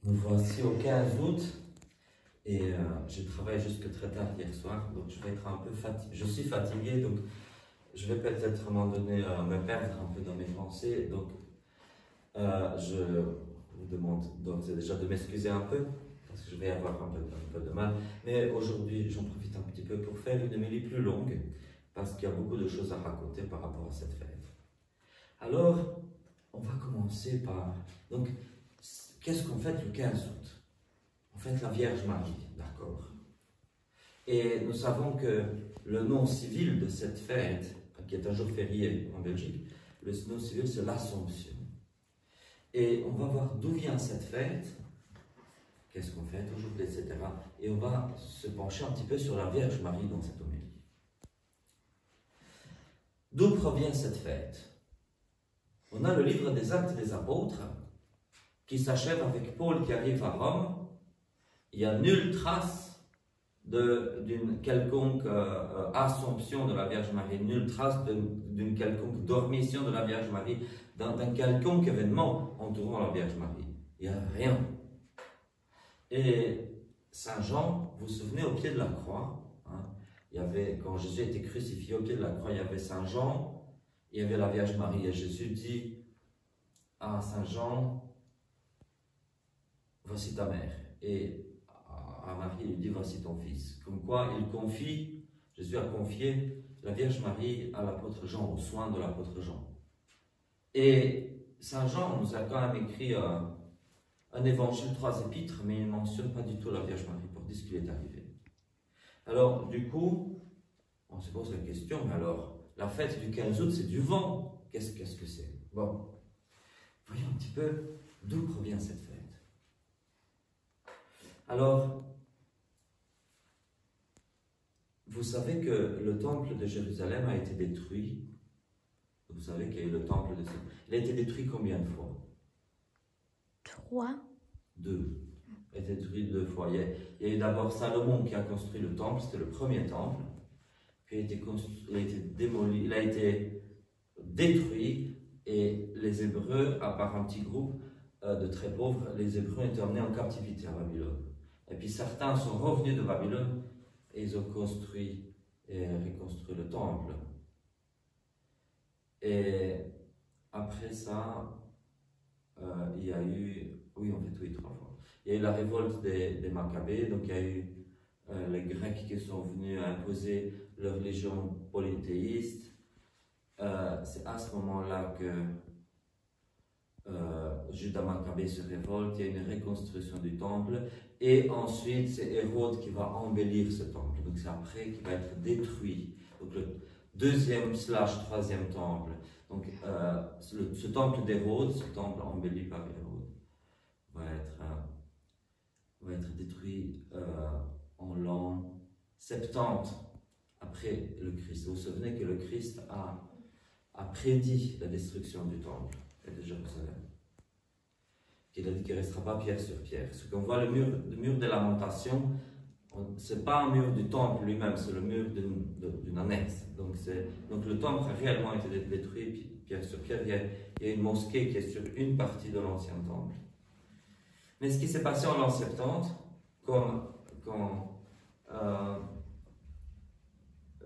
Nous voici au 15 août et j'ai travaillé jusque très tard hier soir, donc je vais être un peu fatigué. Je suis fatigué, donc je vais peut-être à un moment donné me perdre un peu dans mes pensées. Donc je vous demande donc déjà de m'excuser un peu, parce que je vais avoir un peu de mal. Mais aujourd'hui, j'en profite un petit peu pour faire une homélie plus longue, parce qu'il y a beaucoup de choses à raconter par rapport à cette fête. Alors, on va commencer par... Donc, qu'est-ce qu'on fête le 15 août? On fête la Vierge Marie, d'accord? Et nous savons que le nom civil de cette fête, qui est un jour férié en Belgique, le nom civil c'est l'Assomption. Et on va voir d'où vient cette fête, qu'est-ce qu'on fête aujourd'hui, etc. Et on va se pencher un petit peu sur la Vierge Marie dans cette homélie. D'où provient cette fête? On a le livre des Actes des Apôtres qui s'achève avec Paul qui arrive à Rome. Il n'y a nulle trace d'une quelconque assomption de la Vierge Marie, nulle trace d'une quelconque dormition de la Vierge Marie, d'un quelconque événement entourant la Vierge Marie. Il n'y a rien. Et Saint Jean, vous vous souvenez, au pied de la croix, hein, il y avait, quand Jésus était crucifié au pied de la croix, il y avait Saint Jean, il y avait la Vierge Marie, et Jésus dit à Saint Jean, voici ta mère. Et à Marie, il dit, voici ton fils. Comme quoi, Jésus a confié la Vierge Marie à l'apôtre Jean, aux soins de l'apôtre Jean. Et Saint Jean nous a quand même écrit un évangile, 3 épîtres, mais il ne mentionne pas du tout la Vierge Marie pour dire ce qui lui est arrivé. Alors, du coup, on se pose la question, mais alors, la fête du 15 août, c'est du vent. Qu'est-ce que c'est? Bon, voyons un petit peu d'où provient cette fête. Alors, vous savez que le temple de Jérusalem a été détruit. Vous savez qu'il y a eu le temple de... Il a été détruit combien de fois? 3. 2. Il a été détruit 2 fois. Il y a eu d'abord Salomon qui a construit le temple, c'était le premier temple. Puis il a été démoli, il a été détruit, et les Hébreux, à part un petit groupe de très pauvres, les Hébreux ont été emmenés en captivité à Babylone. Et puis certains sont revenus de Babylone et ils ont construit et reconstruit le temple. Et après ça, il y a eu, oui 3 fois. Il y a eu la révolte des Maccabées, donc il y a eu les Grecs qui sont venus imposer leur religion polythéiste. C'est à ce moment-là que Judas Maccabée se révolte, il y a une reconstruction du temple, et ensuite c'est Hérode qui va embellir ce temple, donc c'est après qu'il va être détruit. Donc le 2e/3e temple, donc ce temple d'Hérode, ce temple embelli par Hérode, va être détruit en l'an 70 après le Christ. Vous vous souvenez que le Christ a prédit la destruction du temple et de Jérusalem. Il a dit qu'il ne restera pas pierre sur pierre. Ce qu'on voit, le mur des lamentations, ce n'est pas un mur du temple lui-même, c'est le mur d'une annexe. Donc le temple a réellement été détruit pierre sur pierre. Il y a une mosquée qui est sur une partie de l'ancien temple. Mais ce qui s'est passé en l'an 70, quand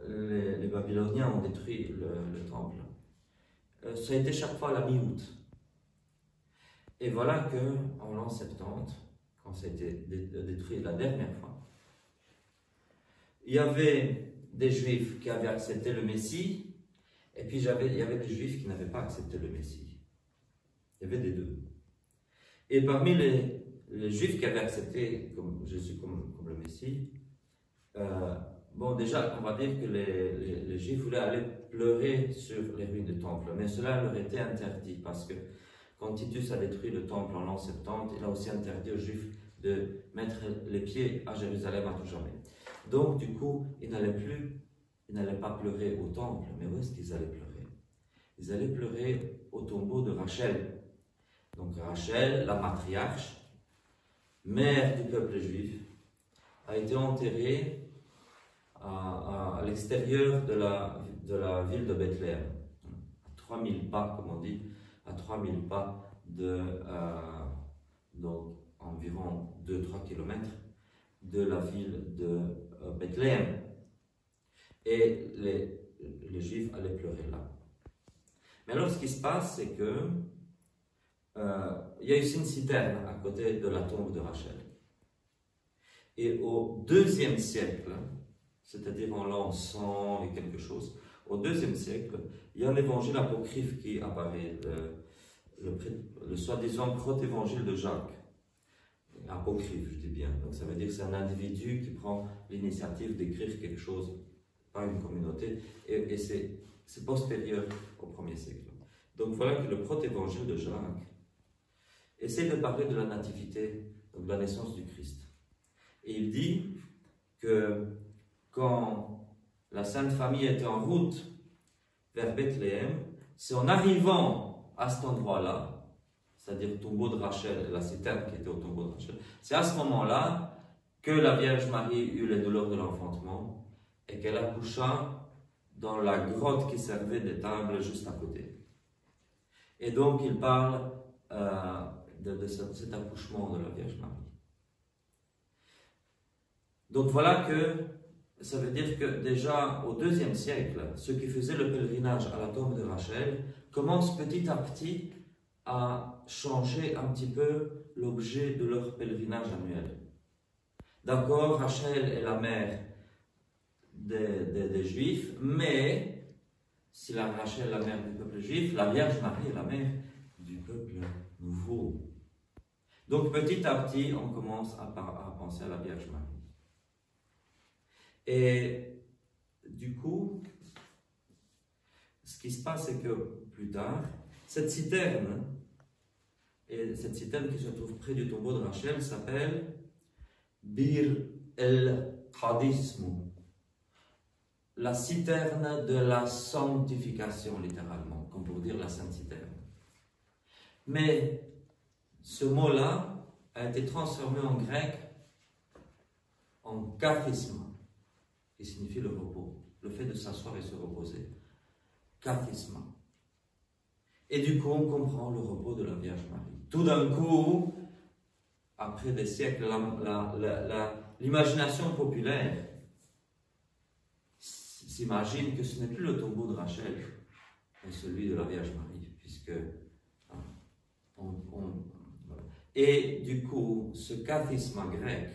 les Babyloniens ont détruit le temple, ça a été chaque fois à la mi-août. Et voilà qu'en l'an 70, quand ça a été détruit la dernière fois, il y avait des Juifs qui avaient accepté le Messie, et puis il y avait des Juifs qui n'avaient pas accepté le Messie. Il y avait des deux. Et parmi les Juifs qui avaient accepté Jésus comme le Messie, bon, déjà, on va dire que les Juifs voulaient aller pleurer sur les ruines du temple, mais cela leur était interdit, parce que quand Titus a détruit le temple en l'an 70, il a aussi interdit aux Juifs de mettre les pieds à Jérusalem à tout jamais. Donc, du coup, ils n'allaient pas pleurer au temple, mais où est-ce qu'ils allaient pleurer? Ils allaient pleurer au tombeau de Rachel. Donc, Rachel, la matriarche, mère du peuple juif, a été enterrée à l'extérieur de la ville de Bethléem, à 3000 pas, comme on dit, à 3000 pas donc environ 2-3 km de la ville de Bethléem. Et les Juifs allaient pleurer là. Mais alors, ce qui se passe, c'est que il y a aussi une citerne à côté de la tombe de Rachel. Et au IIe siècle, c'est-à-dire en l'an 100 et quelque chose, au IIe siècle, il y a un évangile apocryphe qui apparaît, le soi-disant protévangile de Jacques. Apocryphe, je dis bien. Donc ça veut dire que c'est un individu qui prend l'initiative d'écrire quelque chose, pas une communauté, et c'est postérieur au 1er siècle. Donc voilà que le protévangile de Jacques essaie de parler de la nativité, donc de la naissance du Christ. Et il dit que quand la Sainte Famille était en route vers Bethléem, c'est en arrivant à cet endroit-là, c'est-à-dire le tombeau de Rachel, la citerne qui était au tombeau de Rachel, c'est à ce moment-là que la Vierge Marie eut les douleurs de l'enfantement et qu'elle accoucha dans la grotte qui servait d'étable juste à côté. Et donc il parle de cet accouchement de la Vierge Marie. Donc voilà que ça veut dire que déjà au IIe siècle, ceux qui faisaient le pèlerinage à la tombe de Rachel commencent petit à petit à changer un petit peu l'objet de leur pèlerinage annuel. D'accord, Rachel est la mère des Juifs, mais si la Rachel est la mère du peuple juif, la Vierge Marie est la mère du peuple nouveau. Donc petit à petit, on commence à penser à la Vierge Marie. Et du coup, ce qui se passe, c'est que plus tard, cette citerne qui se trouve près du tombeau de Rachel s'appelle Bir el-Qadismu, la citerne de la sanctification, littéralement, comme pour dire la sainte citerne. Mais ce mot-là a été transformé en grec en kathisma, qui signifie le repos, le fait de s'asseoir et se reposer. Kathisma. Et du coup, on comprend le repos de la Vierge Marie. Tout d'un coup, après des siècles, l'imagination populaire s'imagine que ce n'est plus le tombeau de Rachel, mais celui de la Vierge Marie, puisque et du coup, ce kathisma grec,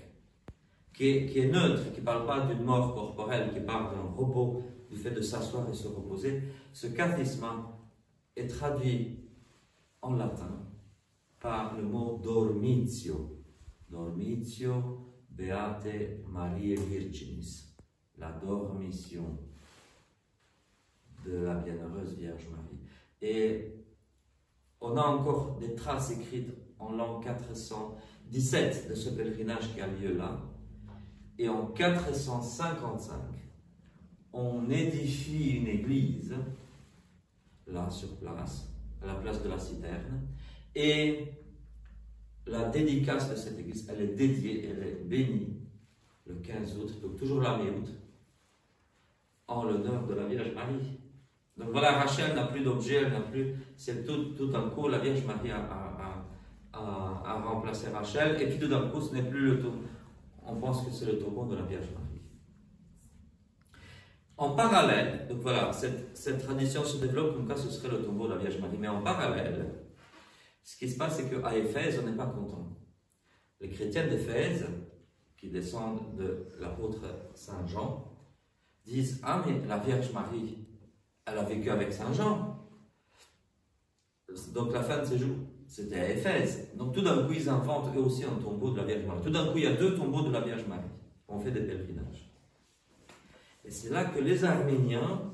qui est neutre, qui ne parle pas d'une mort corporelle, qui parle d'un repos, du fait de s'asseoir et se reposer, ce kathisma est traduit en latin par le mot dormitio. Dormitio beate Mariae Virginis, la dormition de la bienheureuse Vierge Marie. Et on a encore des traces écrites en l'an 417 de ce pèlerinage qui a lieu là. Et en 455, on édifie une église, là sur place, à la place de la citerne, et la dédicace de cette église, elle est dédiée, elle est bénie le 15 août, donc toujours la mi-août, en l'honneur de la Vierge Marie. Donc voilà, Rachel n'a plus d'objet, elle n'a plus, c'est tout d'un coup, la Vierge Marie a remplacé Rachel, et puis tout d'un coup, ce n'est plus le tombeau, on pense que c'est le tombeau de la Vierge Marie. En parallèle, donc voilà, cette tradition se développe comme quoi ce serait le tombeau de la Vierge Marie, mais en parallèle, ce qui se passe, c'est qu'à Éphèse, on n'est pas content. Les chrétiens d'Éphèse, qui descendent de l'apôtre Saint Jean, disent « Ah, mais la Vierge Marie, elle a vécu avec Saint Jean. » Donc la fin de ses jours, c'était à Éphèse. Donc tout d'un coup, ils inventent eux aussi un tombeau de la Vierge Marie. Tout d'un coup, il y a 2 tombeaux de la Vierge Marie. On fait des pèlerinages. Et c'est là que les Arméniens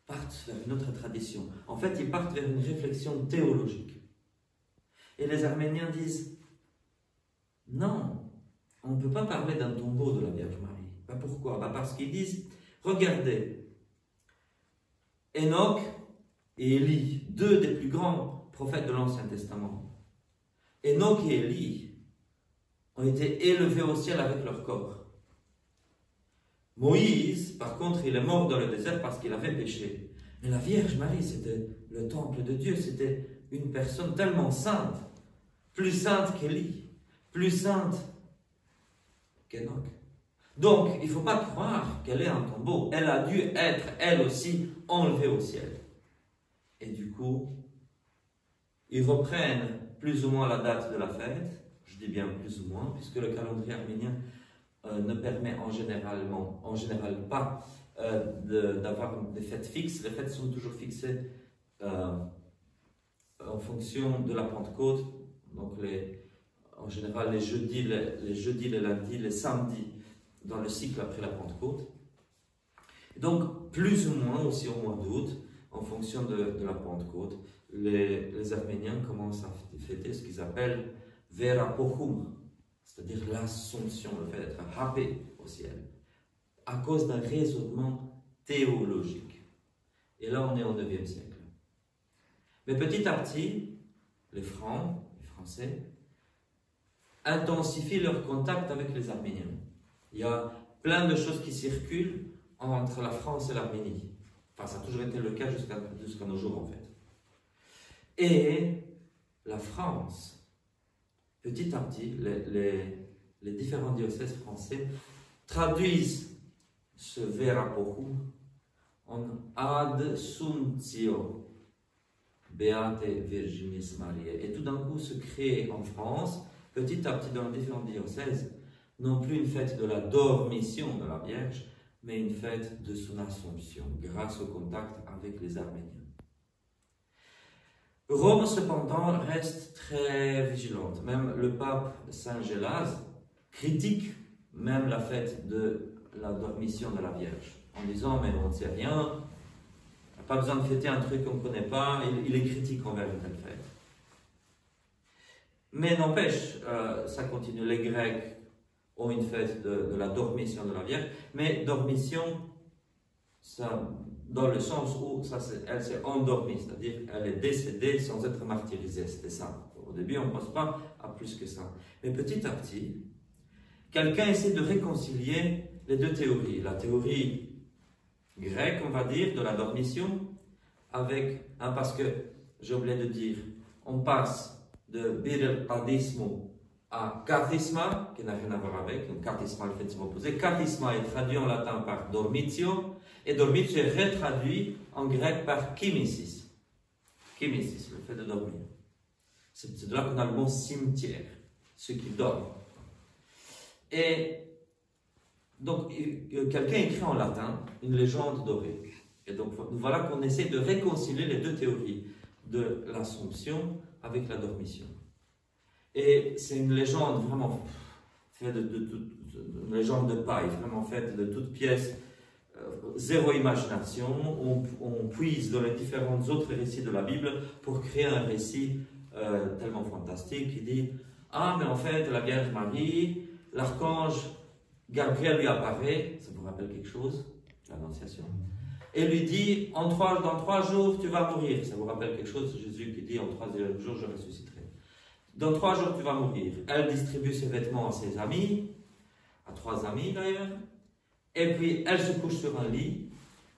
partent vers une autre tradition. En fait, ils partent vers une réflexion théologique. Et les Arméniens disent « Non, on ne peut pas parler d'un tombeau de la Vierge Marie. » Pourquoi? Parce qu'ils disent « Regardez, Enoch et Élie, 2 des plus grands prophètes de l'Ancien Testament. Enoch et Élie ont été élevés au ciel avec leur corps. Moïse, par contre, il est mort dans le désert parce qu'il avait péché. Mais la Vierge Marie, c'était le temple de Dieu, c'était une personne tellement sainte, plus sainte qu'Élie. plus sainte qu'Enoch. Donc, il ne faut pas croire qu'elle est un tombeau. Elle a dû être, elle aussi, enlevée au ciel. Et du coup, ils reprennent plus ou moins la date de la fête. Je dis bien plus ou moins, puisque le calendrier arménien ne permet en général pas d'avoir des fêtes fixes. Les fêtes sont toujours fixées en fonction de la Pentecôte. Donc, en général, les jeudis, les lundis, les samedis, dans le cycle après la Pentecôte. Donc, plus ou moins aussi au mois d'août, en fonction de la Pentecôte, les Arméniens commencent à fêter ce qu'ils appellent Vera Pohum, c'est-à-dire l'Assomption, le fait d'être happé au ciel, à cause d'un raisonnement théologique. Et là, on est au 9e siècle. Mais petit à petit, les Français, intensifient leur contact avec les Arméniens. Il y a plein de choses qui circulent entre la France et l'Arménie. Enfin, ça a toujours été le cas jusqu'à nos jours, en fait. Et la France, petit à petit, les différents diocèses français traduisent ce Vera Pohum en Adsuntio Beate Virginis Mariae. Et tout d'un coup se crée en France, petit à petit dans les différents diocèses, non plus une fête de la dormition de la Vierge, mais une fête de son Assomption, grâce au contact avec les Arméniens. Rome, cependant, reste très vigilante. Même le pape Saint Gélase critique même la fête de la dormition de la Vierge, en disant, mais on ne sait rien, on n'a pas besoin de fêter un truc qu'on ne connaît pas, il est critique envers une telle fête. Mais n'empêche, ça continue, les Grecs ont une fête de la dormition de la Vierge, mais dormition, ça, dans le sens où elle s'est endormie, c'est-à-dire elle est décédée sans être martyrisée, c'était ça. Au début, on ne pense pas à plus que ça. Mais petit à petit, quelqu'un essaie de réconcilier les deux théories. La théorie grecque, on va dire, de la dormition, avec, parce que, j'ai oublié de dire, on passe de birpadismo à kathisma, qui n'a rien à voir avec, donc kathisma, le fait de s'opposer. Kathisma est traduit en latin par dormitio, et dormitio est retraduit en grec par kimesis. Kimesis, le fait de dormir. C'est de là qu'on a le mot cimetière, ceux qui dorment. Et donc, quelqu'un écrit en latin une légende dorée. Et donc, voilà qu'on essaie de réconcilier les deux théories de l'Assomption avec la dormition. Et c'est une légende vraiment faite une légende de paille, vraiment faite de toutes pièces, zéro imagination. On puise dans les différents autres récits de la Bible pour créer un récit tellement fantastique qui dit « Ah, mais en fait, la Vierge Marie, l'archange Gabriel lui apparaît, ça vous rappelle quelque chose, l'Annonciation, et lui dit dans 3 jours tu vas mourir. Ça vous rappelle quelque chose, Jésus qui dit en 3 jours je ressusciterai. Dans 3 jours tu vas mourir. Elle distribue ses vêtements à ses amis, à 3 amis d'ailleurs, et puis elle se couche sur un lit,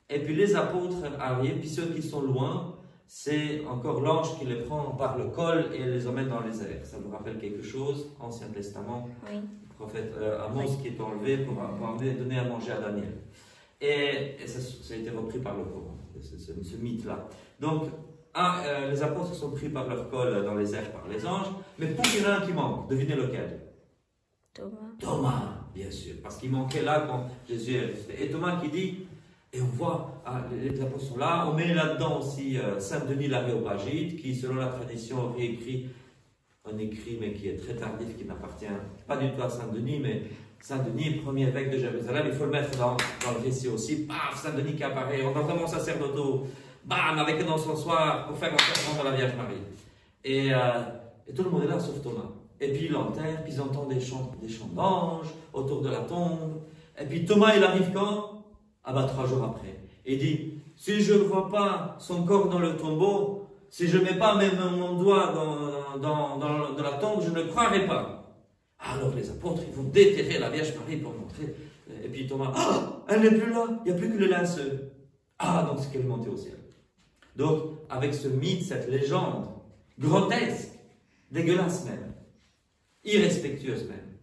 et puis les apôtres arrivent, puis ceux qui sont loin, c'est encore l'ange qui les prend par le col et les emmène dans les airs. Ça vous rappelle quelque chose, Ancien Testament, oui. Le prophète Amos oui. Qui est enlevé pour donner à manger à Daniel. Et ça a été repris par le Coran, ce mythe-là. Donc, les apôtres sont pris par leur col dans les airs par les anges, mais pour qu'il y en a un qui manque, devinez lequel? Thomas, bien sûr, parce qu'il manquait là quand Jésus est resté. Et Thomas qui dit, et on voit, les apôtres sont là, on met là-dedans aussi Saint-Denis l'Aréopagite, qui selon la tradition aurait écrit un écrit, mais qui est très tardif, qui n'appartient pas du tout à Saint-Denis, mais Saint-Denis, premier évêque de Jérusalem, il faut le mettre dans le récit aussi. Paf, Saint-Denis qui apparaît, on entend mon sacerdotaux, bam, avec un encensoir pour faire l'enterrement de la Vierge Marie. Et tout le monde est là, sauf Thomas. Et puis il l'enterre, puis ils entendent des chants d'anges autour de la tombe. Et puis Thomas, il arrive quand? 3 jours après. Et il dit, si je ne vois pas son corps dans le tombeau, si je ne mets pas même mon doigt dans la tombe, je ne croirai pas. Alors les apôtres, ils vont déterrer la Vierge Marie pour montrer. Et puis Thomas, elle n'est plus là, il n'y a plus que le linceul. Donc c'est qu'elle est montée au ciel. Donc, avec ce mythe, cette légende, grotesque, dégueulasse même, irrespectueuse même.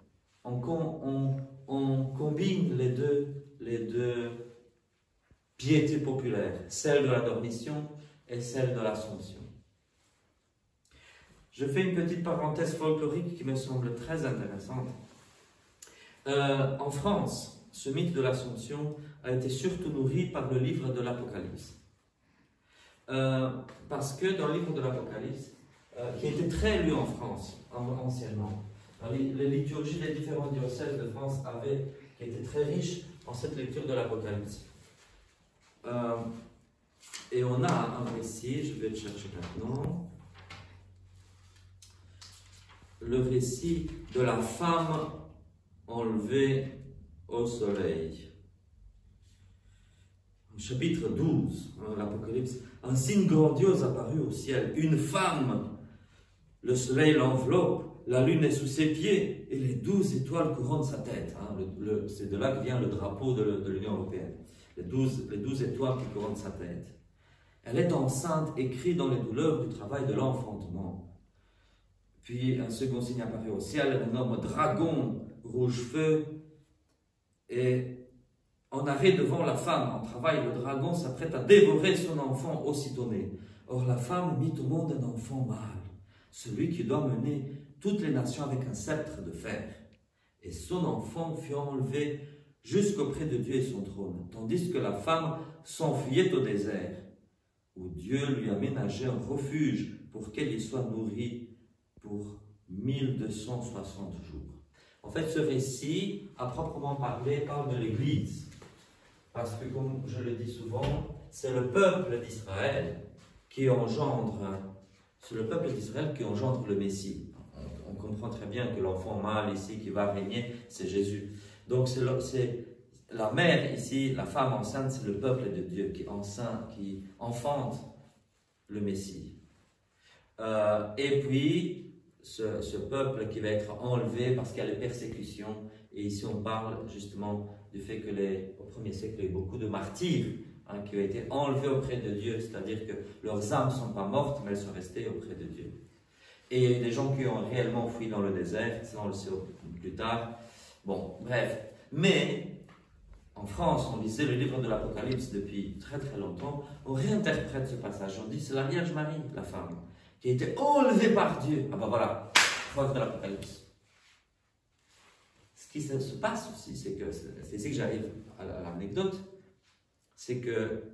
On combine les deux piétés populaires, celle de la dormition et celle de l'Assomption. Je fais une petite parenthèse folklorique qui me semble très intéressante. En France, ce mythe de l'Assomption a été surtout nourri par le livre de l'Apocalypse. Parce que dans le livre de l'Apocalypse, qui a été très lu en France anciennement, les liturgies des différents diocèses de France qui étaient très riches en cette lecture de l'Apocalypse. Et on a un récit, je vais le chercher maintenant, le récit de la femme enlevée au soleil. Chapitre 12, l'Apocalypse. Un signe grandiose apparut au ciel, une femme. Le soleil l'enveloppe, la lune est sous ses pieds et les 12 étoiles couronnent sa tête. C'est de là que vient le drapeau de l'Union européenne. Les 12 étoiles qui couronnent sa tête. Elle est enceinte et crie dans les douleurs du travail de l'enfantement. Puis un second signe apparut au ciel, un homme dragon rouge-feu, et en arrêt devant la femme, en travail, le dragon s'apprête à dévorer son enfant aussitôt né. Or la femme mit au monde un enfant mâle, celui qui doit mener toutes les nations avec un sceptre de fer. Et son enfant fut enlevé jusqu'auprès de Dieu et son trône, tandis que la femme s'enfuyait au désert, où Dieu lui a ménagé un refuge pour qu'elle y soit nourrie pour 1260 jours. En fait, ce récit, à proprement parler, parle de l'Église. Parce que, comme je le dis souvent, c'est le peuple d'Israël qui engendre le Messie. On comprend très bien que l'enfant mâle ici qui va régner, c'est Jésus. Donc c'est la mère ici, la femme enceinte, c'est le peuple de Dieu qui enfante le Messie. Et puis, ce peuple qui va être enlevé parce qu'il y a les persécutions. Et ici, on parle justement du fait que au 1er siècle, il y a eu beaucoup de martyrs qui ont été enlevés auprès de Dieu, c'est-à-dire que leurs âmes ne sont pas mortes, mais elles sont restées auprès de Dieu. Et il y a eu des gens qui ont réellement fui dans le désert, ça on le sait plus tard. Bon, bref. Mais, en France, on lisait le livre de l'Apocalypse depuis très très longtemps, on réinterprète ce passage, on dit c'est la Vierge Marie, la femme, qui a été enlevée par Dieu. Ah ben voilà, preuve de l'Apocalypse. Ce qui se passe aussi, c'est ici que j'arrive à l'anecdote, c'est que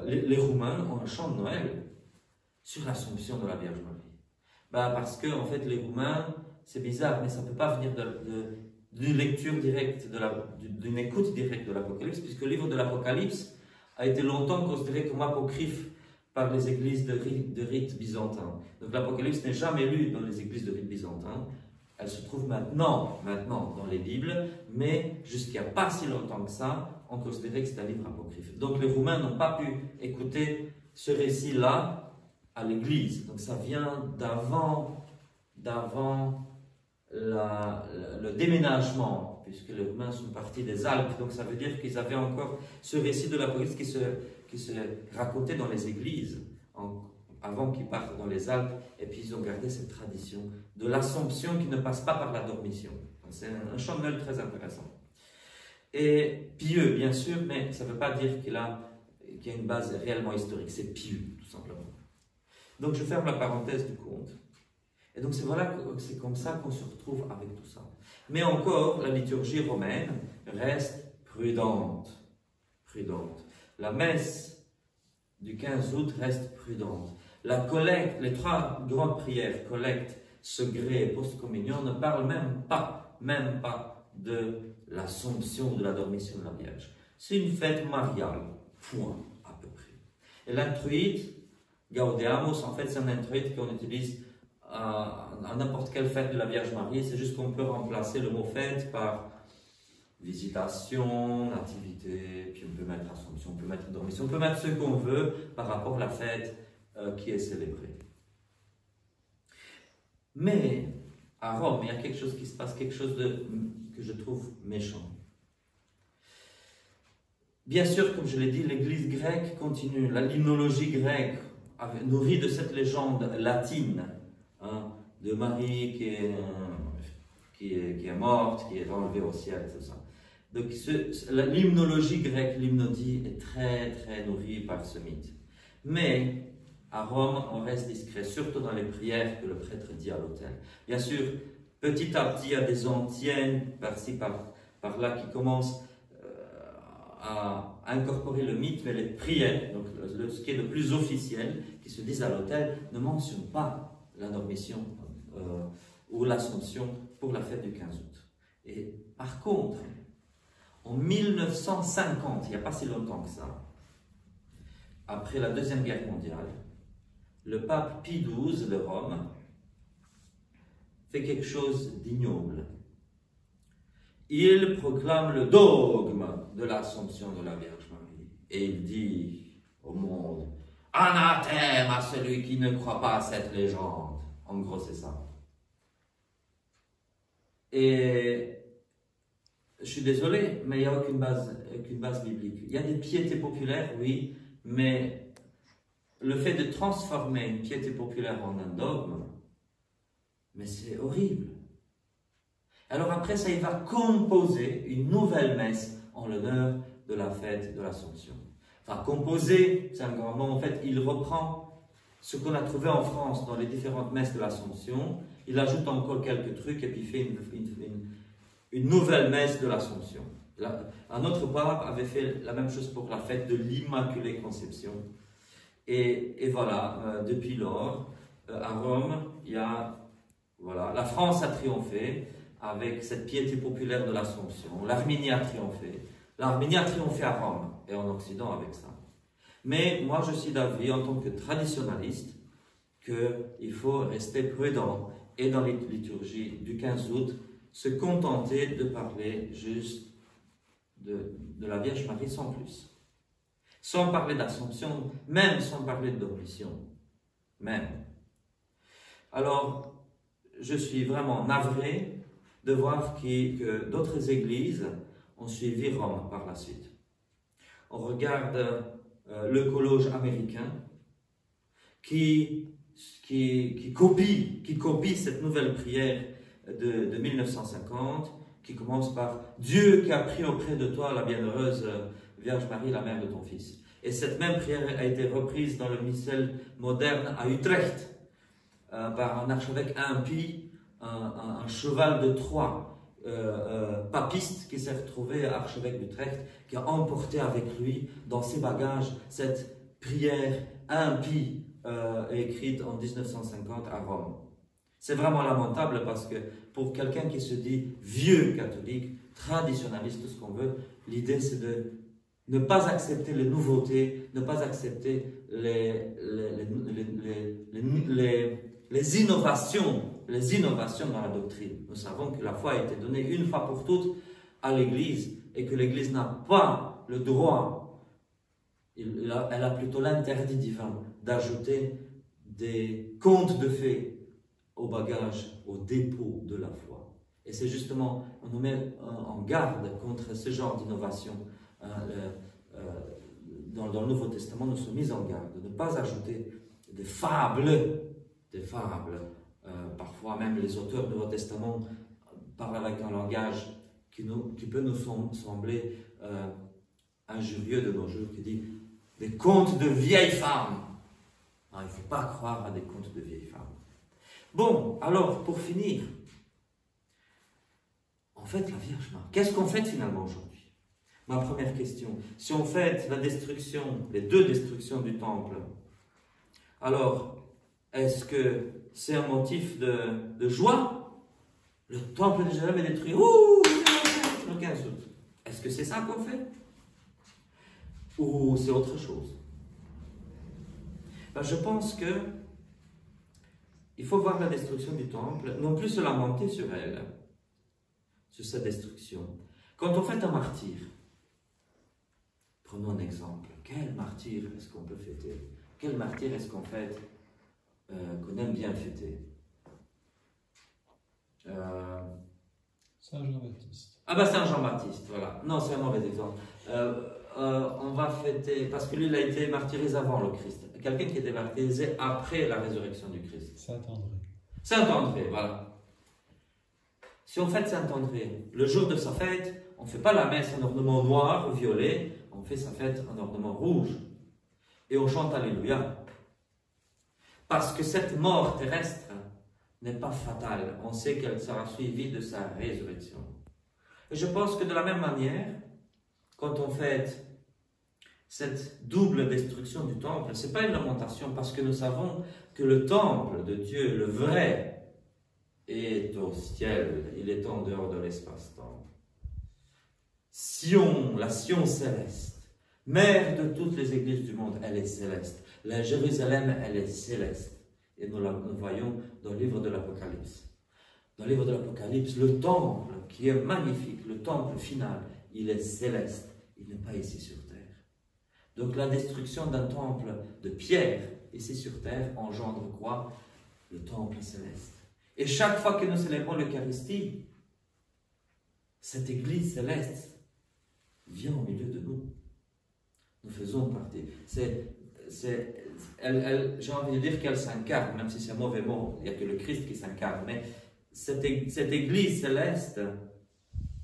les Roumains ont un chant de Noël sur l'Assomption de la Vierge Marie. Ben parce que, en fait, les Roumains, c'est bizarre, mais ça ne peut pas venir d'une lecture directe, d'une écoute directe de l'Apocalypse, puisque le livre de l'Apocalypse a été longtemps considéré comme apocryphe par les églises de rite byzantin. Donc l'Apocalypse n'est jamais lu dans les églises de rite byzantin. Elle se trouve maintenant dans les Bibles, mais jusqu'à pas si longtemps que ça, on considérait que c'était un livre apocryphe. Donc les Roumains n'ont pas pu écouter ce récit-là à l'église. Donc ça vient d'avant le déménagement, puisque les Roumains sont partis des Alpes. Donc ça veut dire qu'ils avaient encore ce récit de l'Apocalypse qui se racontait dans les églises avant qu'ils partent dans les Alpes, et puis ils ont gardé cette tradition de l'Assomption qui ne passe pas par la dormition. C'est un chant de Noël très intéressant. Et pieux, bien sûr, mais ça ne veut pas dire qu'il y a une base réellement historique, c'est pieux, tout simplement. Donc je ferme la parenthèse du conte. Et donc c'est comme ça qu'on se retrouve avec tout ça. Mais encore, la liturgie romaine reste prudente. La messe du 15 août reste prudente. La collecte, les 3 grandes prières, collecte, segré et post-communion, ne parlent même pas de l'Assomption ou de la dormition de la Vierge. C'est une fête mariale, point, à peu près. Et l'introïte, Gaudeamus, en fait, c'est un introïte qu'on utilise à n'importe quelle fête de la Vierge Marie. C'est juste qu'on peut remplacer le mot fête par visitation, nativité, puis on peut mettre Assomption, on peut mettre dormition, on peut mettre ce qu'on veut par rapport à la fête qui est célébrée. Mais à Rome, il y a quelque chose qui se passe, quelque chose que je trouve méchant. Bien sûr, comme je l'ai dit, l'Église grecque continue, la limnologie grecque, nourrie de cette légende latine, de Marie qui est qui est morte, qui est enlevée au ciel, tout ça. Donc l'hymnologie grecque, l'hymnodie, est très très nourrie par ce mythe. Mais à Rome, on reste discret, surtout dans les prières que le prêtre dit à l'autel. Bien sûr, petit à petit, il y a des antiennes par-ci, par-là qui commencent à incorporer le mythe, mais les prières, donc ce qui est le plus officiel, qui se disent à l'autel, ne mentionnent pas la dormition ou l'Assomption pour la fête du 15 août. Et par contre, en 1950, il n'y a pas si longtemps que ça, après la Deuxième Guerre mondiale, le pape Pie XII de Rome fait quelque chose d'ignoble. Il proclame le dogme de l'Assomption de la Vierge Marie. Et il dit au monde, anathème à celui qui ne croit pas à cette légende. En gros, c'est ça. Et je suis désolé, mais il n'y a aucune base biblique. Il y a des piétés populaires, oui, mais le fait de transformer une piété populaire en un dogme, mais c'est horrible. Alors après ça, il va composer une nouvelle messe en l'honneur de la fête de l'Assomption. Enfin, composer, c'est un grand mot. En fait, il reprend ce qu'on a trouvé en France dans les différentes messes de l'Assomption, il ajoute encore quelques trucs et puis il fait une nouvelle messe de l'Assomption. Un autre pape avait fait la même chose pour la fête de l'Immaculée Conception. Et voilà, depuis lors, à Rome, la France a triomphé avec cette piété populaire de l'Assomption. L'Arménie a triomphé. L'Arménie a triomphé à Rome et en Occident avec ça. Mais moi, je suis d'avis, en tant que traditionnaliste, qu'il faut rester prudent et dans les liturgies du 15 août, se contenter de parler juste de la Vierge Marie sans plus. Sans parler d'Assomption, même sans parler de dormition. Même. Alors, je suis vraiment navré de voir que d'autres églises ont suivi Rome par la suite. On regarde le collège américain qui copie cette nouvelle prière de 1950, qui commence par « Dieu qui a pris auprès de toi la bienheureuse Vierge Marie, la mère de ton Fils ». Et cette même prière a été reprise dans le missel moderne à Utrecht par un archevêque impie, un cheval de Troie papiste qui s'est retrouvé à archevêque d'Utrecht, qui a emporté avec lui dans ses bagages cette prière impie écrite en 1950 à Rome. C'est vraiment lamentable parce que pour quelqu'un qui se dit vieux catholique, traditionnaliste, tout ce qu'on veut, l'idée c'est de ne pas accepter les nouveautés, ne pas accepter les innovations dans la doctrine. Nous savons que la foi a été donnée une fois pour toutes à l'Église et que l'Église n'a pas le droit, elle a plutôt l'interdit divin d'ajouter des contes de fées au bagage, au dépôt de la foi. Et c'est justement, on nous met en garde contre ce genre d'innovation. Dans le Nouveau Testament, nous sommes mis en garde de ne pas ajouter des fables. Parfois même les auteurs du Nouveau Testament parlent avec un langage qui peut nous sembler injurieux de nos jours, qui dit des contes de vieilles femmes. Non, il ne faut pas croire à des contes de vieilles femmes. Bon, alors pour finir, on fête la Vierge Marie. Qu'est-ce qu'on fête finalement aujourd'hui? Ma première question, si on fête la destruction, les deux destructions du temple, alors est-ce que c'est un motif de joie? Le temple de Jérusalem est détruit. Ouh, le 15 août. Est-ce que c'est ça qu'on fait? Ou c'est autre chose? Ben, je pense que il faut voir la destruction du temple, non plus se lamenter sur elle, sur sa destruction. Quand on fait un martyr, prenons un exemple. Quel martyr est-ce qu'on peut fêter? Quel martyr est-ce qu'on fête? Qu'on aime bien fêter. Saint Jean-Baptiste. Ah ben Saint Jean-Baptiste, voilà. Non, c'est un mauvais exemple. On va fêter, parce que lui, il a été martyrisé avant le Christ. Quelqu'un qui était martyrisé après la résurrection du Christ. Saint André. Saint André, voilà. Si on fête Saint-André, le jour de sa fête, on ne fait pas la messe en ornement noir ou violet, on fait sa fête en ornement rouge. Et on chante Alléluia. Parce que cette mort terrestre n'est pas fatale. On sait qu'elle sera suivie de sa résurrection. Et je pense que de la même manière, quand on fête cette double destruction du temple, ce n'est pas une lamentation parce que nous savons que le temple de Dieu, le vrai, est au ciel, il est en dehors de l'espace-temps. Sion, la Sion céleste, mère de toutes les églises du monde, elle est céleste. La Jérusalem, elle est céleste. Et nous voyons dans le livre de l'Apocalypse. Dans le livre de l'Apocalypse, le temple qui est magnifique, le temple final, il est céleste. Il n'est pas ici sur terre. Donc la destruction d'un temple de pierre ici sur terre engendre quoi? Le temple céleste. Et chaque fois que nous célébrons l'Eucharistie, cette Église céleste vient au milieu de nous. Nous faisons partie. J'ai envie de dire qu'elle s'incarne, même si c'est un mauvais mot, il n'y a que le Christ qui s'incarne. Mais cette Église céleste,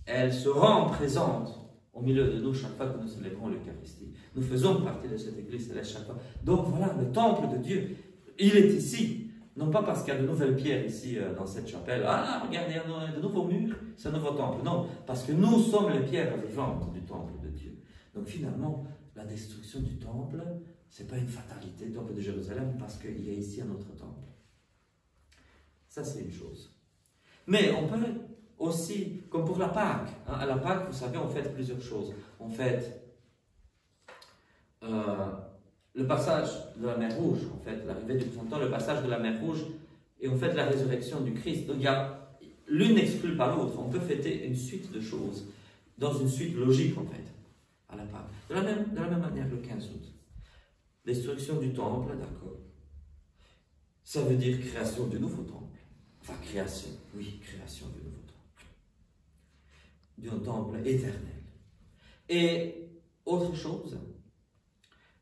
elle se rend présente au milieu de nous chaque fois que nous célébrons l'Eucharistie. Nous faisons partie de cette Église céleste chaque fois. Donc voilà, le temple de Dieu, il est ici. Non pas parce qu'il y a de nouvelles pierres ici dans cette chapelle. Ah, regardez, il y a de nouveaux murs, c'est un nouveau temple. Non, parce que nous sommes les pierres vivantes du temple de Dieu. Donc finalement, la destruction du temple, ce n'est pas une fatalité, le temple de Jérusalem, parce qu'il y a ici un autre temple. Ça, c'est une chose. Mais on peut aussi, comme pour la Pâque, hein, à la Pâque, vous savez, on fête plusieurs choses. On fête le passage de la mer Rouge, en fait, l'arrivée du printemps, le passage de la mer Rouge, et on fête la résurrection du Christ. Donc, l'une n'exclut pas l'autre. On peut fêter une suite de choses, dans une suite logique, en fait, à la Pâque. De la même manière, le 15 août. Destruction du temple, d'accord. Ça veut dire création du nouveau temple. Enfin, création du nouveau temple. D'un temple éternel. Et autre chose,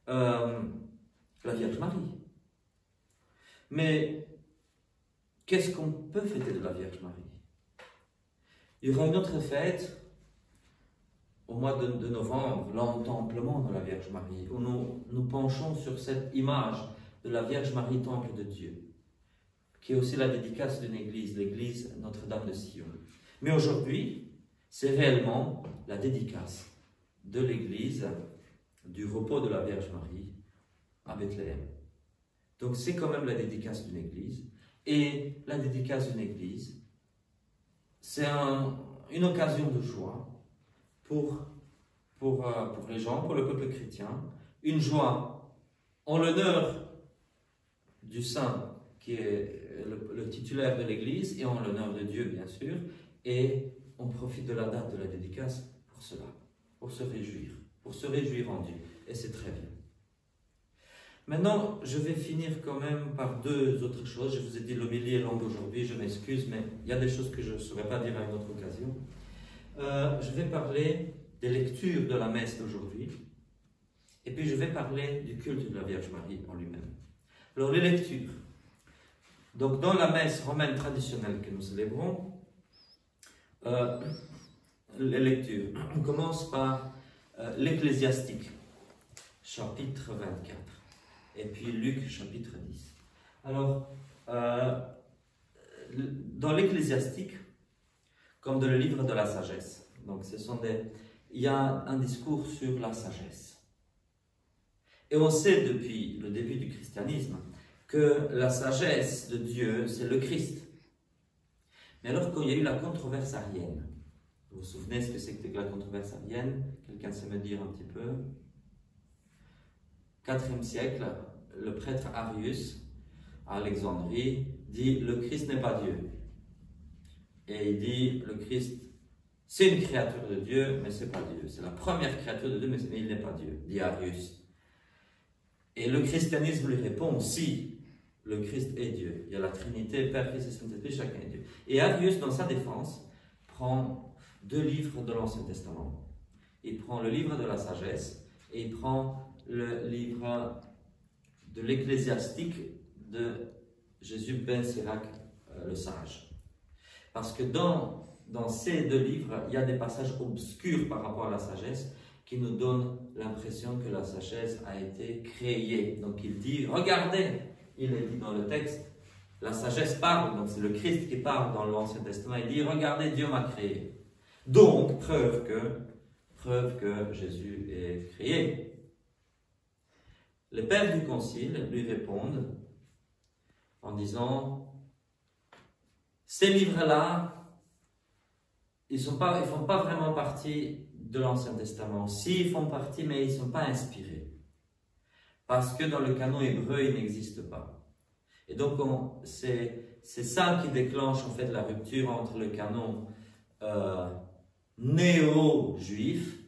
la Vierge Marie. Mais qu'est-ce qu'on peut fêter de la Vierge Marie? Il y aura une autre fête au mois de novembre, l'entemplement de la Vierge Marie, où nous penchons sur cette image de la Vierge Marie, temple de Dieu, qui est aussi la dédicace d'une église, l'église Notre-Dame de Sion. Mais aujourd'hui, c'est réellement la dédicace de l'église du repos de la Vierge Marie à Bethléem. Donc c'est quand même la dédicace d'une église. Et la dédicace d'une église, c'est une occasion de joie pour les gens, pour le peuple chrétien. Une joie en l'honneur du saint qui est le titulaire de l'église et en l'honneur de Dieu, bien sûr. Et on profite de la date de la dédicace pour cela, pour se réjouir en Dieu. Et c'est très bien. Maintenant, je vais finir quand même par deux autres choses. Je vous ai dit l'homélie est longue aujourd'hui, je m'excuse, mais il y a des choses que je ne saurais pas dire à une autre occasion. Je vais parler des lectures de la messe d'aujourd'hui. Et puis je vais parler du culte de la Vierge Marie en lui-même. Alors les lectures. Donc dans la messe romaine traditionnelle que nous célébrons, les lectures. On commence par l'Ecclésiastique, chapitre 24, et puis Luc, chapitre 10. Alors, dans l'Ecclésiastique, comme dans le livre de la sagesse, donc il y a un discours sur la sagesse. Et on sait depuis le début du christianisme que la sagesse de Dieu, c'est le Christ. Mais alors, quand il y a eu la controverse arienne, vous vous souvenez ce que c'était que la controverse arienne? Quelqu'un sait me dire un petit peu? 4e siècle, le prêtre Arius, à Alexandrie, dit « le Christ n'est pas Dieu ». Et il dit « le Christ, c'est une créature de Dieu, mais ce n'est pas Dieu. C'est la première créature de Dieu, mais il n'est pas Dieu », dit Arius. Et le christianisme lui répond « si, le Christ est Dieu. Il y a la Trinité, Père, Fils et Saint-Esprit, chacun est Dieu. » Et Arius, dans sa défense, prend 2 livres de l'Ancien Testament. Il prend le livre de la sagesse et il prend le livre de l'Ecclésiastique de Jésus ben Sirac, le sage. Parce que dans dans ces deux livres, il y a des passages obscurs par rapport à la sagesse qui nous donnent l'impression que la sagesse a été créée. Donc il dit, regardez, il est dit dans le texte, la sagesse parle, donc c'est le Christ qui parle dans l'Ancien Testament, il dit, regardez, Dieu m'a créé. Donc, preuve que Jésus est créé. Les pères du concile lui répondent en disant, ces livres-là, ils font pas vraiment partie de l'Ancien Testament. Si, ils font partie, mais ils ne sont pas inspirés. Parce que dans le canon hébreu, ils n'existent pas. Et donc, c'est ça qui déclenche en fait la rupture entre le canon néo-juif,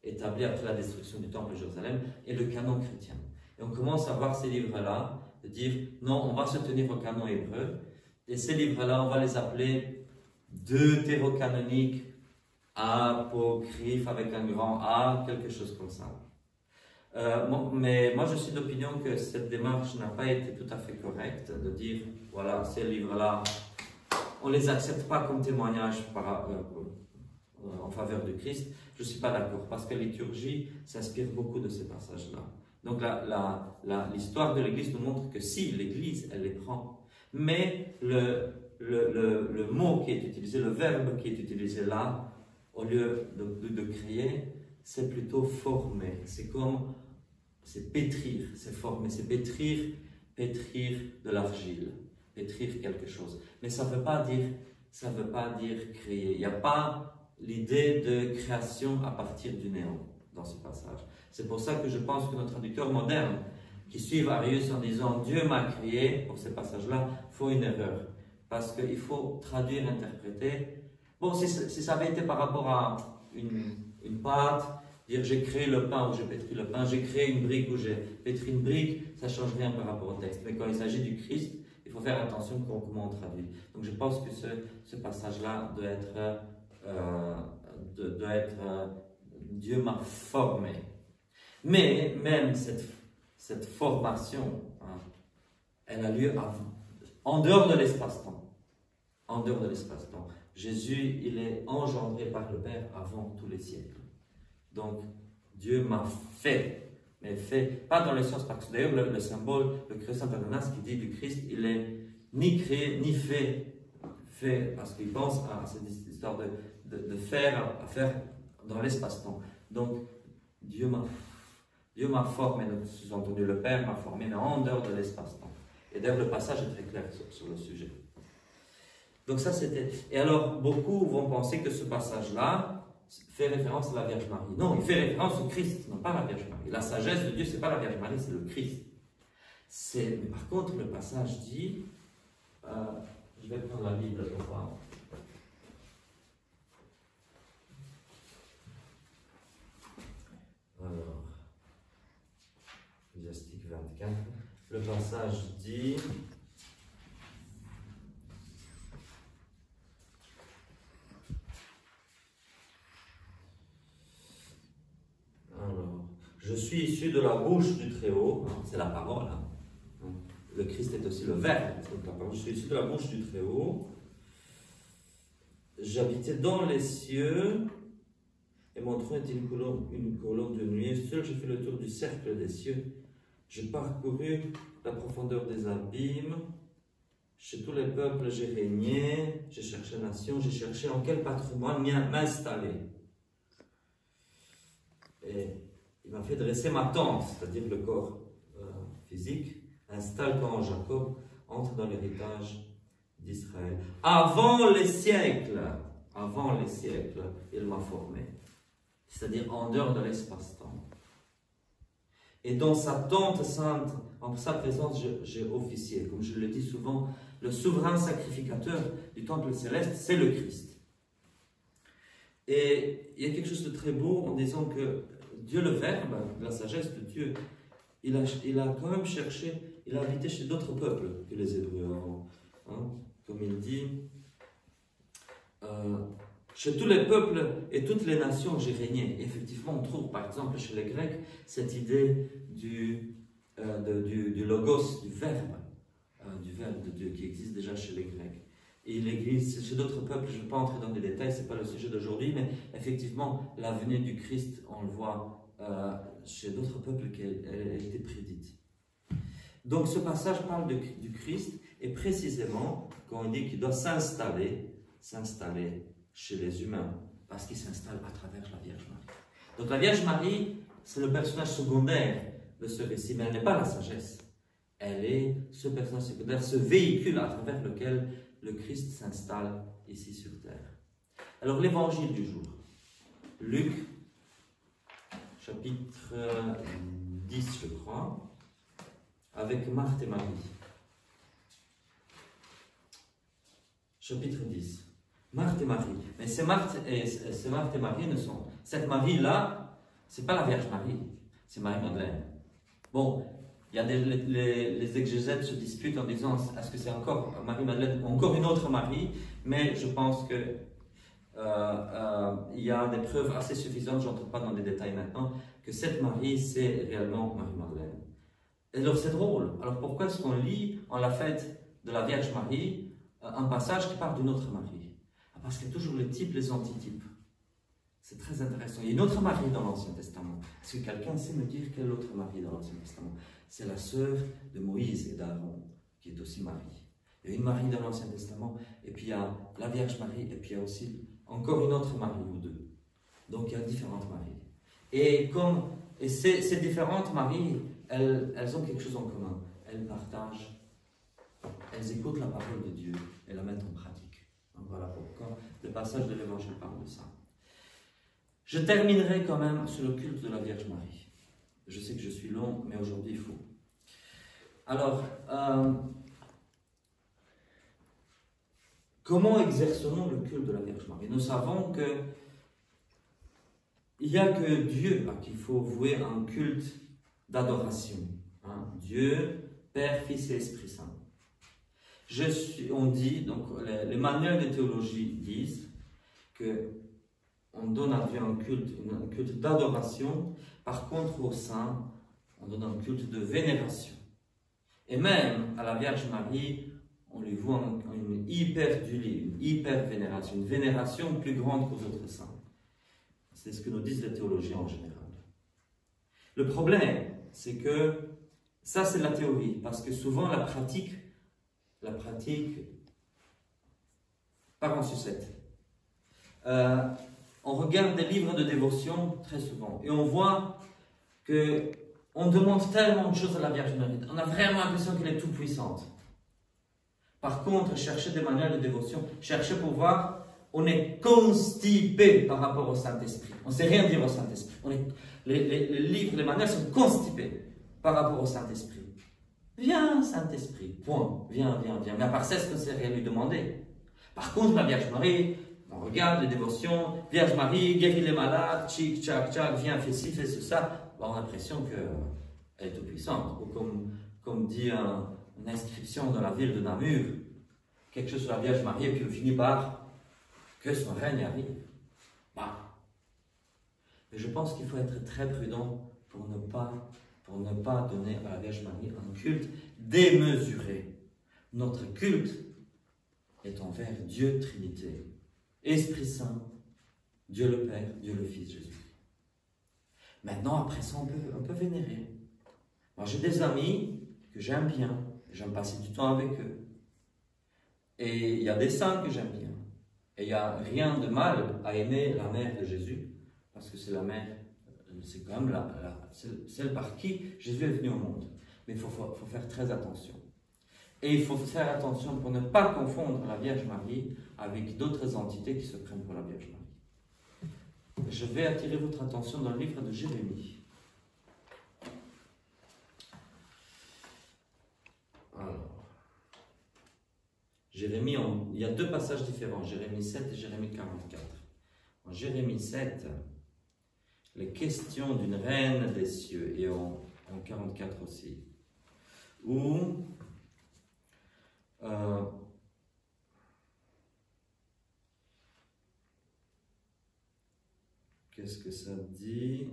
établi après la destruction du temple de Jérusalem, et le canon chrétien. Et on commence à voir ces livres-là, de dire, non, on va se tenir au canon hébreu, et ces livres-là, on va les appeler deutérocanoniques, apocryphes avec un grand A, quelque chose comme ça. Mais moi, je suis d'opinion que cette démarche n'a pas été tout à fait correcte, de dire, voilà, ces livres-là, on ne les accepte pas comme témoignage en faveur du Christ. Je ne suis pas d'accord, parce que la liturgie s'inspire beaucoup de ces passages-là. Donc l'histoire de l'Église nous montre que si, l'Église, elle les prend. Mais le mot qui est utilisé, le verbe qui est utilisé là, au lieu de créer, c'est plutôt former. C'est pétrir, c'est former, c'est pétrir de l'argile, pétrir quelque chose. Mais ça ne veut pas dire créer. Il n'y a pas l'idée de création à partir du néant dans ce passage. C'est pour ça que je pense que nos traducteurs modernes qui suivent Arius en disant Dieu m'a créé, pour ces passages-là, font une erreur. Parce qu'il faut traduire, interpréter. Bon, si ça avait été par rapport à une pâte, dire j'ai créé le pain ou j'ai pétri le pain, j'ai créé une brique ou j'ai pétri une brique, ça ne change rien par rapport au texte. Mais quand il s'agit du Christ, il faut faire attention comment on traduit. Donc je pense que ce passage-là doit être Dieu m'a formé. Mais même cette formation, hein, elle a lieu en dehors de l'espace-temps. En dehors de l'espace-temps. Jésus, il est engendré par le Père avant tous les siècles. Donc, Dieu m'a fait, mais fait, pas dans le sens, parce que d'ailleurs le symbole, le Christ Saint Athanas qui dit du Christ, il est ni créé, ni fait, parce qu'il pense à cette histoire de faire, à faire dans l'espace-temps. Donc, Dieu m'a formé, donc sous-entendu le Père m'a formé, mais en dehors de l'espace-temps. Et d'ailleurs, le passage est très clair sur le sujet. Donc ça, c'était... Et alors, beaucoup vont penser que ce passage-là fait référence à la Vierge Marie. Non, il fait référence au Christ, non pas à la Vierge Marie. La sagesse de Dieu, ce n'est pas la Vierge Marie, c'est le Christ. Mais par contre, le passage dit... je vais prendre la Bible pour voir. Alors, Ecclésiastique 24, le passage dit... Alors, je suis issu de la bouche du Très-Haut, hein, c'est la parole, hein. Le Christ est aussi le Verbe, donc la parole. Je suis issu de la bouche du Très-Haut, j'habitais dans les cieux, et mon trône était une colonne de nuée. Seul j'ai fait le tour du cercle des cieux. J'ai parcouru la profondeur des abîmes. Chez tous les peuples j'ai régné. J'ai cherché nation. J'ai cherché en quel patrimoine m'installer. Et il m'a fait dresser ma tente, c'est-à-dire le corps physique. Installe quand Jacob entre dans l'héritage d'Israël. Avant les siècles, il m'a formé. C'est-à-dire en dehors de l'espace-temps. Et dans sa tente sainte, en sa présence, j'ai officié. Comme je le dis souvent, le souverain sacrificateur du temple céleste, c'est le Christ. Et il y a quelque chose de très beau en disant que Dieu le Verbe, la sagesse de Dieu, il a quand même cherché, il a habité chez d'autres peuples que les Hébreux. Hein, comme il dit... chez tous les peuples et toutes les nations, j'ai régné. Et effectivement, on trouve par exemple chez les Grecs cette idée du logos, du verbe de Dieu qui existe déjà chez les Grecs. et l'Église, chez d'autres peuples, je ne vais pas entrer dans les détails, ce n'est pas le sujet d'aujourd'hui, mais effectivement, la venue du Christ, on le voit chez d'autres peuples qu'elle a été prédite. Donc ce passage parle du Christ, et précisément, quand on dit qu'il doit s'installer chez les humains, parce qu'il s'installe à travers la Vierge Marie. Donc la Vierge Marie, c'est le personnage secondaire de ce récit, mais elle n'est pas la sagesse. Elle est ce personnage secondaire, ce véhicule à travers lequel le Christ s'installe ici sur terre. Alors l'évangile du jour. Luc, chapitre 10, je crois, avec Marthe et Marie. Chapitre 10. Marthe et Marie. Mais ces Marthe et Marie ne sont... Cette Marie-là, ce n'est pas la Vierge Marie, c'est Marie-Madeleine. Bon, il y a les exégètes se disputent en disant, est-ce que c'est encore Marie-Madeleine, encore une autre Marie, mais je pense que il y a des preuves assez suffisantes, je n'entre pas dans les détails maintenant, que cette Marie, c'est réellement Marie-Madeleine. Et alors c'est drôle, alors pourquoi est-ce qu'on lit en la fête de la Vierge Marie un passage qui parle d'une autre Marie? Parce qu'il y a toujours les types, les antitypes. C'est très intéressant. Il y a une autre Marie dans l'Ancien Testament. Est-ce que quelqu'un sait me dire quelle autre Marie dans l'Ancien Testament? C'est la sœur de Moïse et d'Aaron, qui est aussi Marie. Il y a une Marie dans l'Ancien Testament, et puis il y a la Vierge Marie, et puis il y a aussi encore une autre Marie ou deux. Donc il y a différentes Maries. Et ces différentes Maries, elles ont quelque chose en commun. Elles partagent, elles écoutent la parole de Dieu et la mettent en pratique. Donc voilà pourquoi le passage de l'Évangile parle de ça. Je terminerai quand même sur le culte de la Vierge Marie. Je sais que je suis long, mais aujourd'hui il faut. Alors, comment exerçons-nous le culte de la Vierge Marie? Nous savons que il n'y a que Dieu à qui il faut vouer un culte d'adoration. Hein? Dieu, Père, Fils et Esprit Saint. On dit, donc les manuels de théologie disent que on donne à Dieu un culte d'adoration. Par contre, au Saint, on donne un culte de vénération. Et même à la Vierge Marie, on lui voit une hyper-dulie, une hyper-vénération, une vénération plus grande qu'aux autres saints. C'est ce que nous disent les théologiens en général. Le problème, c'est que ça, c'est la théorie, parce que souvent la pratique part en sucette. On regarde des livres de dévotion très souvent et on voit qu'on demande tellement de choses à la Vierge Marie. On a vraiment l'impression qu'elle est toute puissante. Par contre, chercher des manuels de dévotion, chercher pour voir, on est constipé par rapport au Saint-Esprit. On ne sait rien dire au Saint-Esprit. Les livres, les manuels sont constipés par rapport au Saint-Esprit. Viens, Saint-Esprit, point. Viens. Mais à part ça, est-ce qu'on ne sait rien lui demander? Par contre, la Vierge Marie, on regarde les dévotions, Vierge Marie, guérit les malades, tchic, tchac, tchac, viens, fais ci, fais ça. On a l'impression qu'elle est toute puissante. Ou comme dit une inscription dans la ville de Namur, quelque chose sur la Vierge Marie, et puis on finit par que son règne arrive. Bah. Mais je pense qu'il faut être très prudent pour ne pas donner à la Vierge Marie un culte démesuré. Notre culte est envers Dieu Trinité, Esprit Saint, Dieu le Père, Dieu le Fils, Jésus. Maintenant, après ça, on peut vénérer. Moi, j'ai des amis que j'aime bien, j'aime passer du temps avec eux. Et il y a des saints que j'aime bien. Et il n'y a rien de mal à aimer la mère de Jésus, parce que c'est la mère, c'est quand même celle par qui Jésus est venu au monde. Mais il faut faire très attention. Et il faut faire attention pour ne pas confondre la Vierge Marie avec d'autres entités qui se prennent pour la Vierge Marie. Je vais attirer votre attention dans le livre de Jérémie. Alors, Jérémie, il y a deux passages différents, Jérémie 7 et Jérémie 44. En Jérémie 7, les questions d'une reine des cieux, et en 44 aussi, où qu'est-ce que ça dit?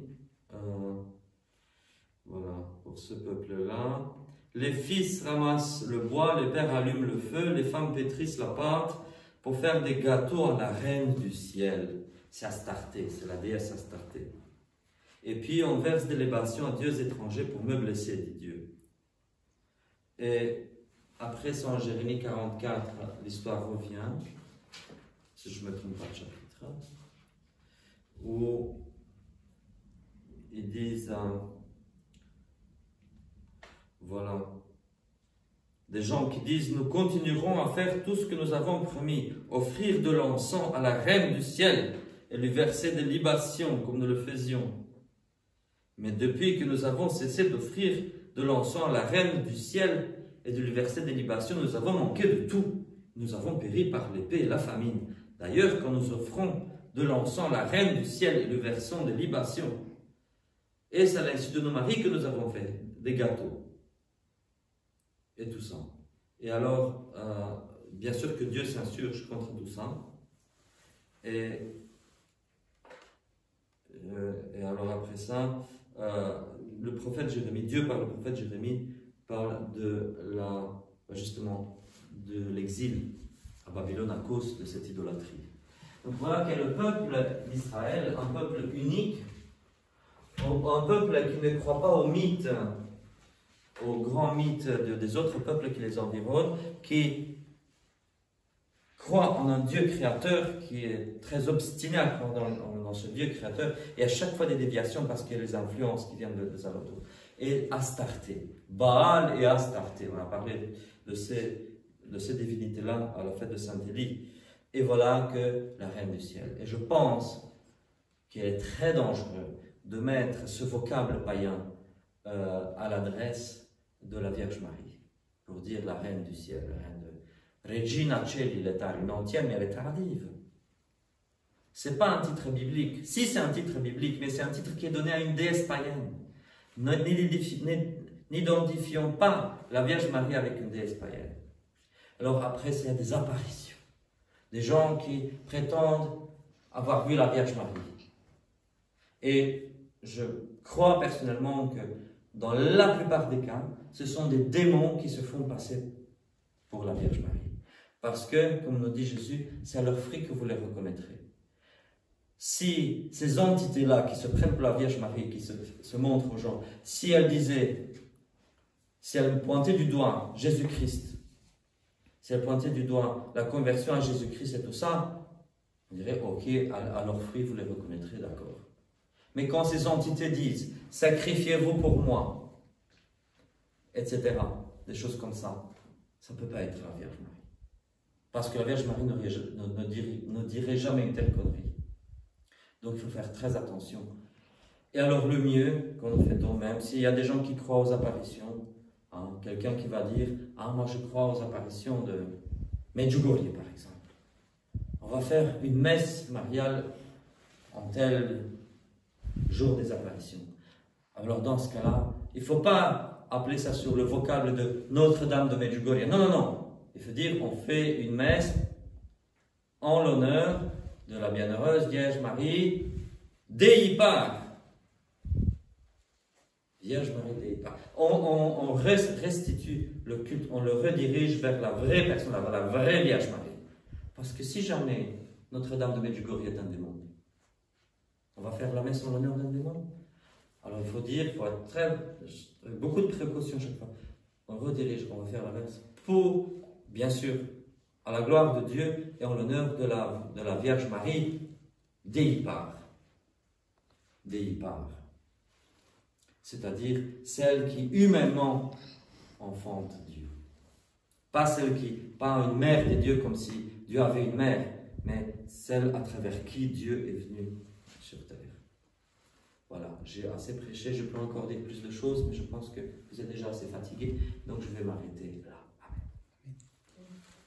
Voilà, pour ce peuple-là. Les fils ramassent le bois, les pères allument le feu, les femmes pétrissent la pâte, pour faire des gâteaux à la reine du ciel. C'est Astarté, c'est la déesse Astarté. Et puis on verse des libations à dieux étrangers pour me blesser, dit Dieu. Et après ça, en Jérémie 44, l'histoire revient, si je ne me trompe pas de chapitre, où ils disent, voilà, des gens qui disent, nous continuerons à faire tout ce que nous avons promis, offrir de l'encens à la reine du ciel et lui verser des libations comme nous le faisions. Mais depuis que nous avons cessé d'offrir de l'encens à la reine du ciel et de lui verser des libations, nous avons manqué de tout. Nous avons péri par l'épée et la famine. D'ailleurs, quand nous offrons de l'encens à la reine du ciel et lui versons des libations, et c'est à l'insu de nos maris que nous avons fait des gâteaux. Et tout ça. Et alors, bien sûr que Dieu s'insurge contre tout ça. Et alors après ça, le prophète Jérémie, Dieu par le prophète Jérémie, parle justement de l'exil à Babylone à cause de cette idolâtrie. Donc voilà qu'est le peuple d'Israël, un peuple unique, un peuple qui ne croit pas au mythe, au grand mythe des autres peuples qui les environnent, qui croit en un Dieu créateur qui est très obstiné à croire dans ce Dieu créateur, et à chaque fois des déviations parce qu'il y a les influences qui viennent des alentours. Et Astarté, Baal et Astarté, on a parlé de ces divinités-là à la fête de Saint-Élie. Et voilà que la reine du ciel. Et je pense qu'il est très dangereux de mettre ce vocable païen à l'adresse de la Vierge Marie, pour dire la reine du ciel, la reine de Regina Celi, elle est une antienne, mais elle est tardive. Ce n'est pas un titre biblique. Si, c'est un titre biblique, mais c'est un titre qui est donné à une déesse païenne. N'identifions pas la Vierge Marie avec une déesse païenne. Alors après, c'est des apparitions. Des gens qui prétendent avoir vu la Vierge Marie. Et je crois personnellement que dans la plupart des cas, ce sont des démons qui se font passer pour la Vierge Marie. Parce que, comme nous dit Jésus, c'est à leur fruit que vous les reconnaîtrez. Si ces entités-là qui se prennent pour la Vierge Marie, qui se montrent aux gens, si elles pointaient du doigt Jésus-Christ, si elles pointaient du doigt la conversion à Jésus-Christ et tout ça, on dirait, ok, à leurs fruits vous les reconnaîtrez, d'accord. Mais quand ces entités disent, sacrifiez-vous pour moi, etc., des choses comme ça, ça ne peut pas être la Vierge Marie. Parce que la Vierge Marie ne dirait jamais une telle connerie. Donc il faut faire très attention. Et alors le mieux, quand nous faisons même, s'il y a des gens qui croient aux apparitions, quelqu'un qui va dire, moi je crois aux apparitions de Medjugorje par exemple. On va faire une messe mariale en tel jour des apparitions. Alors dans ce cas-là, il ne faut pas appeler ça sur le vocable de Notre-Dame de Medjugorje. Non, non, non. Il faut dire qu'on fait une messe en l'honneur de la bienheureuse Vierge Marie d'Eipar. Vierge Marie d'Eipar. On restitue le culte, on le redirige vers la vraie personne, vers la vraie Vierge Marie. Parce que si jamais Notre-Dame de Medjugorje est un démon, on va faire la messe en l'honneur d'un démon. Alors il faut dire, il faut être beaucoup de précautions chaque fois. On redirige, on va faire la messe pour, bien sûr, à la gloire de Dieu et en l'honneur de la Vierge Marie d'Eipar. D'Eipar. C'est-à-dire celle qui humainement enfante Dieu. Pas pas une mère des dieux comme si Dieu avait une mère, mais celle à travers qui Dieu est venu sur terre. Voilà, j'ai assez prêché, je peux encore dire plus de choses, mais je pense que vous êtes déjà assez fatigués, donc je vais m'arrêter là.